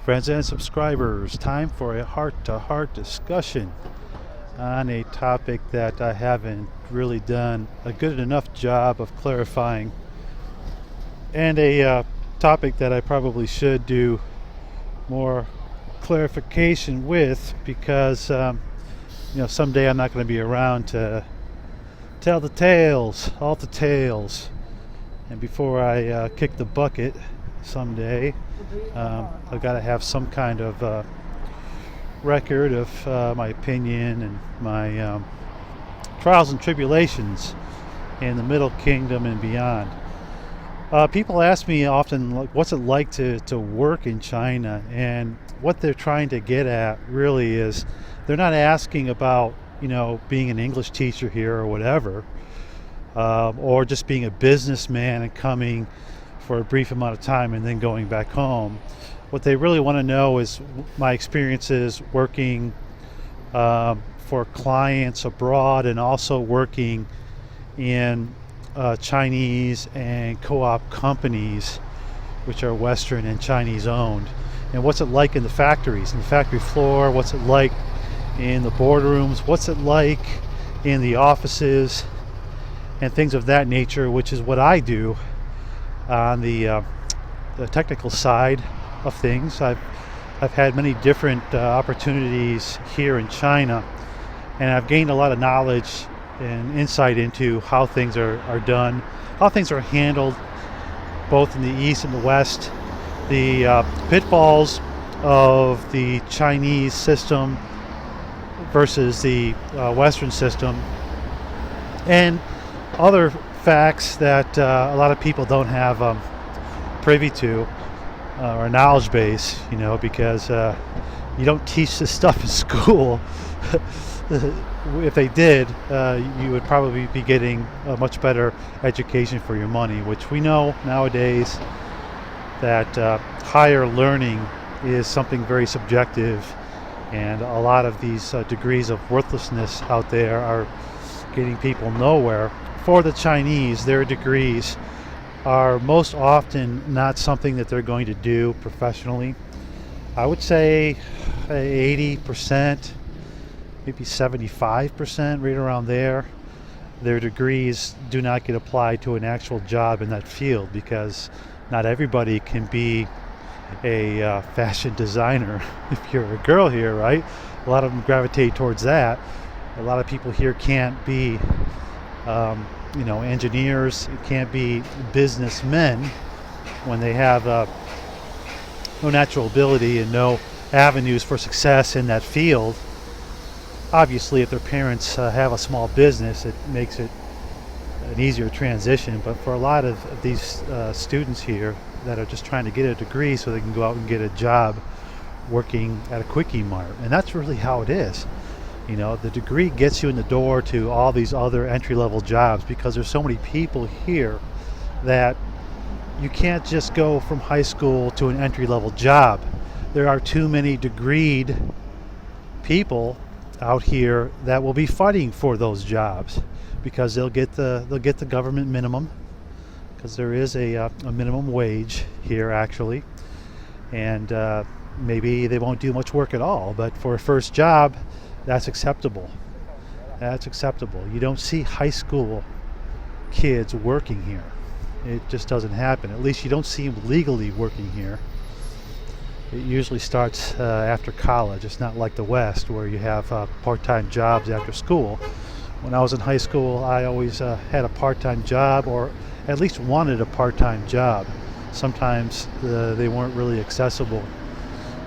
Friends and subscribers, time for a heart-to-heart discussion on a topic that I haven't really done a good enough job of clarifying, and a topic that I probably should do more clarification with, because someday I'm not going to be around to tell the tales, all the tales. And before I kick the bucket someday, I've got to have some kind of record of my opinion and my trials and tribulations in the Middle Kingdom and beyond. People ask me often, what's it like to work in China? And what they're trying to get at really is, they're not asking about being an English teacher here or whatever, or just being a businessman and coming for a brief amount of time and then going back home. What they really want to know is my experiences working for clients abroad, and also working in Chinese and co-op companies, which are Western and Chinese owned. And what's it like in the factories, in the factory floor? What's it like in the boardrooms? What's it like in the offices? And things of that nature, which is what I do on the technical side of things. I've had many different opportunities here in China, and I've gained a lot of knowledge and insight into how things are done, how things are handled, both in the East and the West, the pitfalls of the Chinese system versus the Western system, and other facts that a lot of people don't have privy to or knowledge base, because you don't teach this stuff in school. If they did, you would probably be getting a much better education for your money, which we know nowadays that higher learning is something very subjective, and a lot of these degrees of worthlessness out there are getting people nowhere. For the Chinese, their degrees are most often not something that they're going to do professionally. I would say 80%, maybe 75%, right around there. Their degrees do not get applied to an actual job in that field, because not everybody can be a fashion designer. If you're a girl here, right? A lot of them gravitate towards that. A lot of people here can't be engineers, can't be businessmen when they have no natural ability and no avenues for success in that field. Obviously, if their parents have a small business, it makes it an easier transition. But for a lot of these students here that are just trying to get a degree so they can go out and get a job working at a Quickie Mart, and that's really how it is. The degree gets you in the door to all these other entry-level jobs, because there's so many people here that you can't just go from high school to an entry-level job. There are too many degreed people out here that will be fighting for those jobs, because they'll get the government minimum, because there is a minimum wage here actually, and maybe they won't do much work at all, but for a first job, that's acceptable. That's acceptable. You don't see high school kids working here. It just doesn't happen. At least you don't see them legally working here. It usually starts after college. It's not like the West, where you have part-time jobs after school. When I was in high school, I always had a part-time job, or at least wanted a part-time job. Sometimes they weren't really accessible,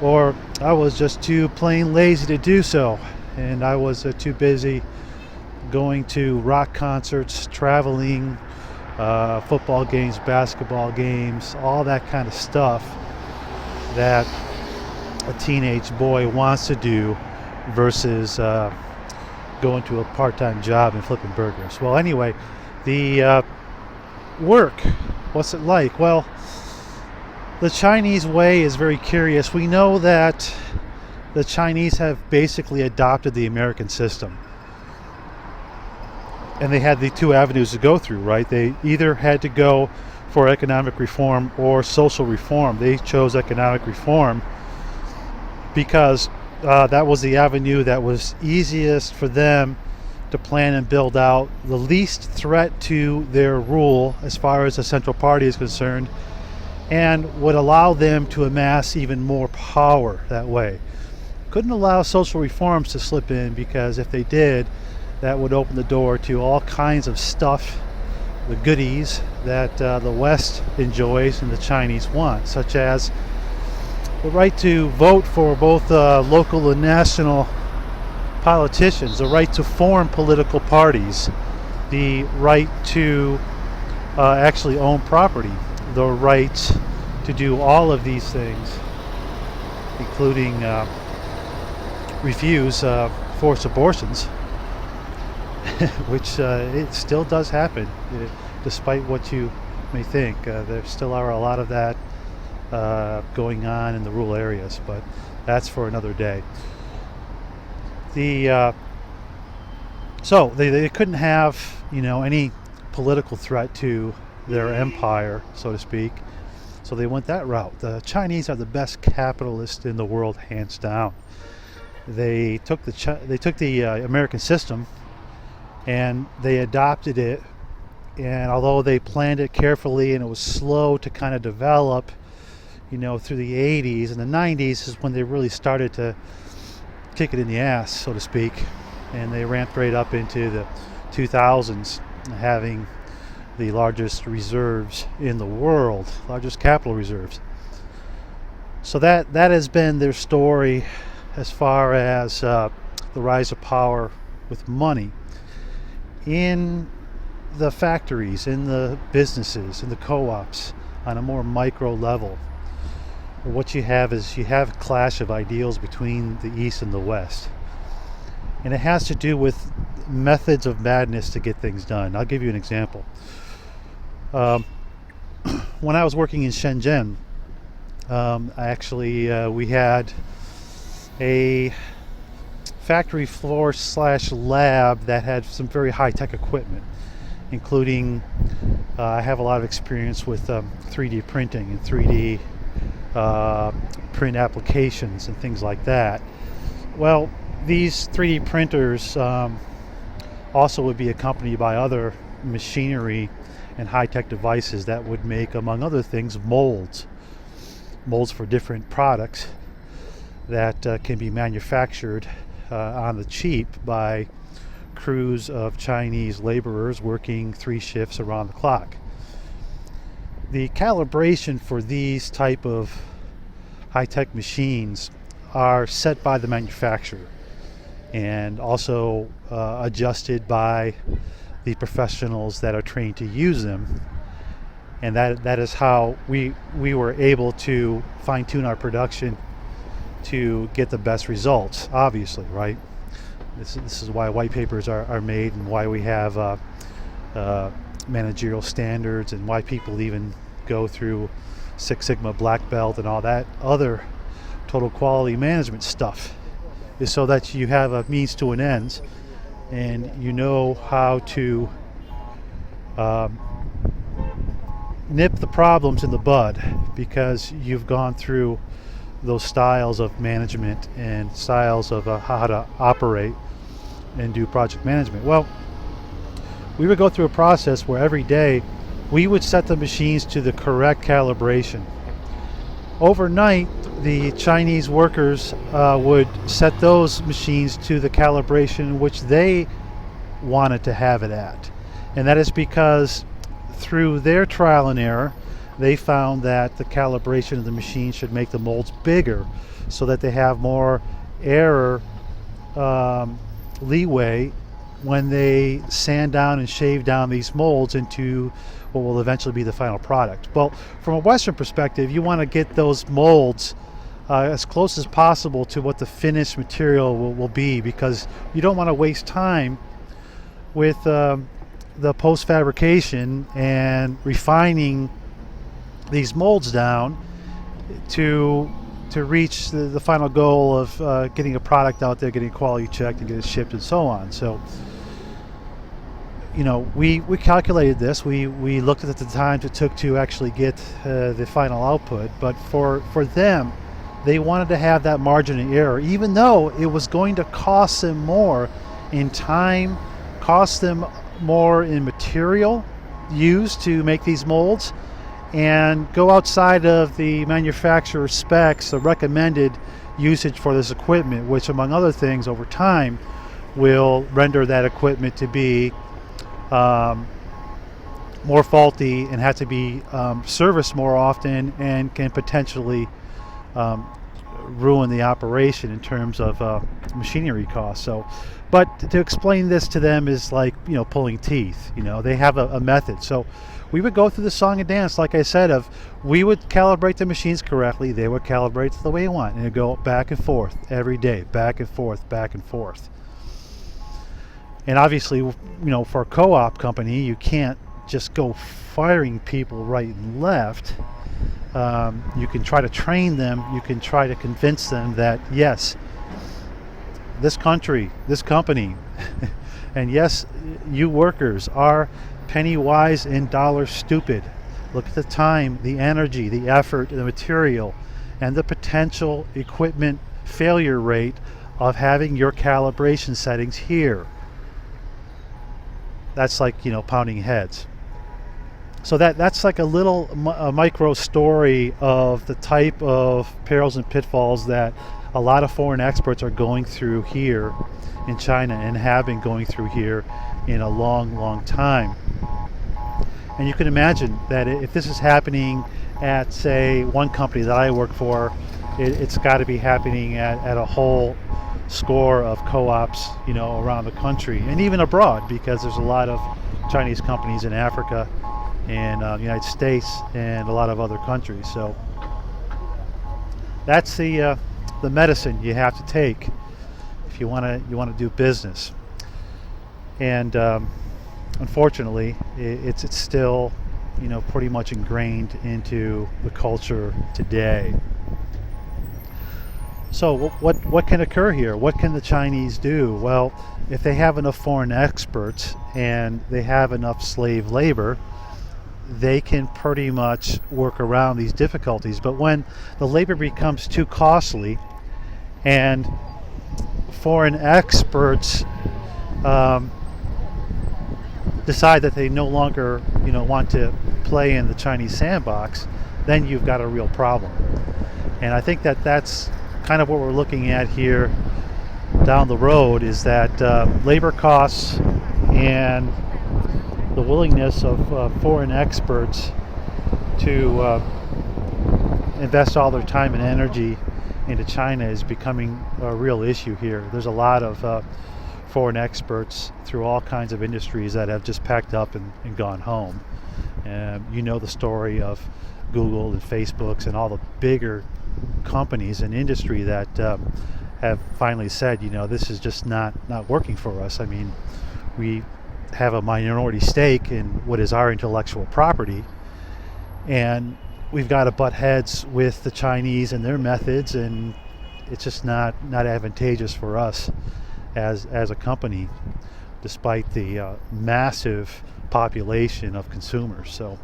or I was just too plain lazy to do so. And I was too busy going to rock concerts, traveling, football games, basketball games, all that kind of stuff that a teenage boy wants to do, versus going to a part-time job and flipping burgers. Well, anyway, the work, what's it like? Well, the Chinese way is very curious. We know that the Chinese have basically adopted the American system. And they had the two avenues to go through, right? They either had to go for economic reform or social reform. They chose economic reform because that was the avenue that was easiest for them to plan and build out, the least threat to their rule as far as the Central Party is concerned, and would allow them to amass even more power that way. Couldn't allow social reforms to slip in, because if they did, that would open the door to all kinds of stuff, the goodies that the West enjoys and the Chinese want, such as the right to vote for both local and national politicians, the right to form political parties, the right to actually own property, the right to do all of these things, including refuse forced abortions, which it still does happen, despite what you may think. There still are a lot of that going on in the rural areas, but that's for another day. So they couldn't have, any political threat to their empire, so to speak. So they went that route. The Chinese are the best capitalists in the world, hands down. They took the American system and they adopted it. And although they planned it carefully and it was slow to kind of develop, through the 80s and the 90s is when they really started to kick it in the ass, so to speak. And they ramped right up into the 2000s, having the largest reserves in the world, largest capital reserves. So that has been their story as far as the rise of power with money. In the factories, in the businesses, in the co-ops, on a more micro level, what you have is a clash of ideals between the East and the West. And it has to do with methods of madness to get things done. I'll give you an example. When I was working in Shenzhen, we had a factory floor / lab that had some very high-tech equipment, including I have a lot of experience with 3D printing and 3D print applications and things like that. Well, these 3D printers also would be accompanied by other machinery and high-tech devices that would make, among other things, molds for different products that can be manufactured on the cheap by crews of Chinese laborers working 3 shifts around the clock. The calibration for these type of high-tech machines are set by the manufacturer and also adjusted by the professionals that are trained to use them. And that is how we were able to fine-tune our production to get the best results, obviously, right? This is why white papers are made, and why we have managerial standards, and why people even go through Six Sigma black belt and all that other total quality management stuff, is so that you have a means to an end, and you know how to nip the problems in the bud, because you've gone through those styles of management and styles of how to operate and do project management. Well, we would go through a process where every day we would set the machines to the correct calibration. Overnight, the Chinese workers would set those machines to the calibration which they wanted to have it at. And that is because through their trial and error, they found that the calibration of the machine should make the molds bigger, so that they have more error leeway when they sand down and shave down these molds into what will eventually be the final product. Well, from a Western perspective, you want to get those molds as close as possible to what the finished material will be, because you don't want to waste time with the post-fabrication and refining these molds down to reach the final goal of getting a product out there, getting quality checked and get it shipped and so on. So, we calculated this. We looked at the time it took to actually get the final output. But for them They wanted to have that margin of error, even though it was going to cost them more in time, cost them more in material used to make these molds, and go outside of the manufacturer's specs, the recommended usage for this equipment, which among other things over time will render that equipment to be more faulty and have to be serviced more often, and can potentially ruin the operation in terms of machinery costs. So, but to explain this to them is like, pulling teeth. They have a method. So we would go through the song and dance, like I said, of we would calibrate the machines correctly, they would calibrate the way you want, and it'd go back and forth every day, back and forth, back and forth. And obviously, for a co-op company, you can't just go firing people right and left. You can try to train them, you can try to convince them that yes, this country, this company, and yes, you workers are penny wise and dollar stupid. Look at the time, the energy, the effort, the material, and the potential equipment failure rate of having your calibration settings here. That's like, pounding heads. So that's like a little micro story of the type of perils and pitfalls that a lot of foreign experts are going through here in China, and have been going through here in a long, long time. And you can imagine that if this is happening at, say, one company that I work for, it's got to be happening at a whole score of co-ops, around the country and even abroad, because there's a lot of Chinese companies in Africa and the United States and a lot of other countries. So that's the medicine you have to take if you want to do business. And unfortunately, it's still pretty much ingrained into the culture today. So what can occur here? What can the Chinese do? Well, if they have enough foreign experts and they have enough slave labor, they can pretty much work around these difficulties. But when the labor becomes too costly and foreign experts decide that they no longer want to play in the Chinese sandbox, then you've got a real problem. And I think that's kind of what we're looking at here down the road, is that labor costs and the willingness of foreign experts to invest all their time and energy into China is becoming a real issue here. There's a lot of foreign experts through all kinds of industries that have just packed up and gone home. The story of Google and Facebooks and all the bigger companies and industry that have finally said, this is just not working for us. I mean, we have a minority stake in what is our intellectual property, and we've got to butt heads with the Chinese and their methods, and it's just not advantageous for us as a company, despite the massive population of consumers. So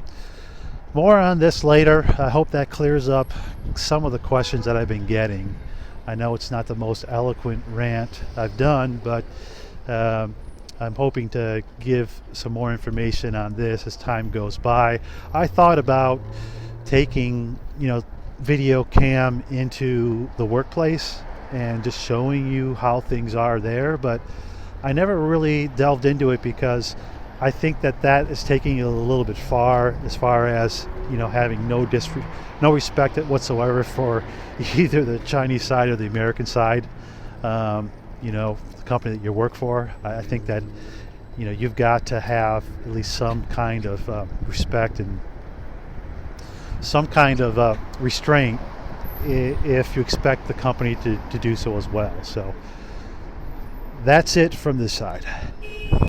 more on this later. I hope that clears up some of the questions that I've been getting. I know it's not the most eloquent rant I've done, but I'm hoping to give some more information on this as time goes by. I thought about taking, video cam into the workplace and just showing you how things are there, but I never really delved into it because I think that is taking it a little bit far, as far as having no respect whatsoever for either the Chinese side or the American side. The company that you work for. I think that you've got to have at least some kind of respect and some kind of restraint if you expect the company to do so as well. So that's it from this side.